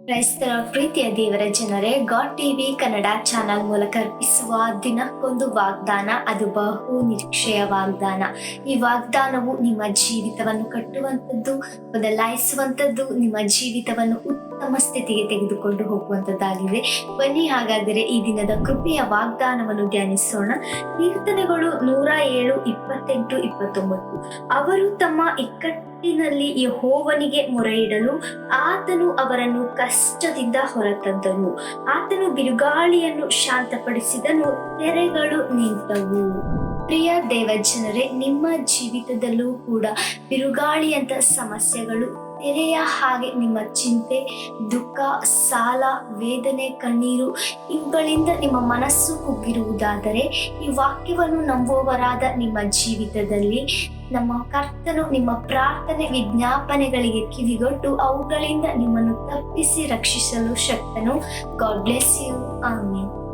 ಕ್ರೈಸ್ತರ ಪ್ರೀತಿಯ ದೇವರ ಜನರೇ, ಗಾಡ್ ಟಿವಿ ಕನ್ನಡ ಚಾನಲ್ ಮೂಲಕ ಅರ್ಪಿಸುವ ದಿನಕ್ಕೊಂದು ವಾಗ್ದಾನ, ಅದು ಬಹು ನಿರೀಕ್ಷೆಯ ವಾಗ್ದಾನ. ಈ ವಾಗ್ದಾನವು ನಿಮ್ಮ ಜೀವಿತವನ್ನು ಕಟ್ಟುವಂಥದ್ದು, ಬದಲಾಯಿಸುವಂಥದ್ದು, ನಿಮ್ಮ ಜೀವಿತವನ್ನು ಉತ್ತಮ ಸ್ಥಿತಿಗೆ ತೆಗೆದುಕೊಂಡು ಹೋಗುವಂಥದ್ದಾಗಿದೆ. ಬನ್ನಿ ಹಾಗಾದರೆ ಈ ದಿನದ ಕೃಪೆಯ ವಾಗ್ದಾನವನ್ನು ಧ್ಯಾನಿಸೋಣ. ಕೀರ್ತನೆಗಳು 107, 28, 29. ಅವರು ತಮ್ಮ ಇಕ್ಕಟ್ಟಿನಲ್ಲಿ ಯೆಹೋವನಿಗೆ ಮೊರೆಯಿಡಲು ಆತನು ಅವರನ್ನು ಕಷ್ಟದಿಂದ ಹೊರತಂದನು. ಆತನು ಬಿರುಗಾಳಿಯನ್ನು ಶಾಂತಪಡಿಸಿದನು, ತೆರೆಗಳು ನಿಂತವು. ಪ್ರಿಯ ದೇವಜನರೇ, ನಿಮ್ಮ ಜೀವಿತದಲ್ಲೂ ಕೂಡ ಬಿರುಗಾಳಿಯಂತ ಸಮಸ್ಯೆಗಳು, ತೆರೆಯ ಹಾಗೆ ನಿಮ್ಮ ಚಿಂತೆ, ದುಃಖ, ಸಾಲ, ವೇದನೆ, ಕಣ್ಣೀರು ಇವುಗಳಿಂದ ನಿಮ್ಮ ಮನಸ್ಸು ಕುಗ್ಗಿರುವುದಾದರೆ, ಈ ವಾಕ್ಯವನ್ನು ನಂಬುವವರಾದ ನಿಮ್ಮ ಜೀವಿತದಲ್ಲಿ ನಮ್ಮ ಕರ್ತನು ನಿಮ್ಮ ಪ್ರಾರ್ಥನೆ ವಿಜ್ಞಾಪನೆಗಳಿಗೆ ಕಿವಿಗೊಟ್ಟು ಅವುಗಳಿಂದ ನಿಮ್ಮನ್ನು ತಪ್ಪಿಸಿ ರಕ್ಷಿಸಲು ಶಕ್ತನು. God bless you. ಆಮೆನ್.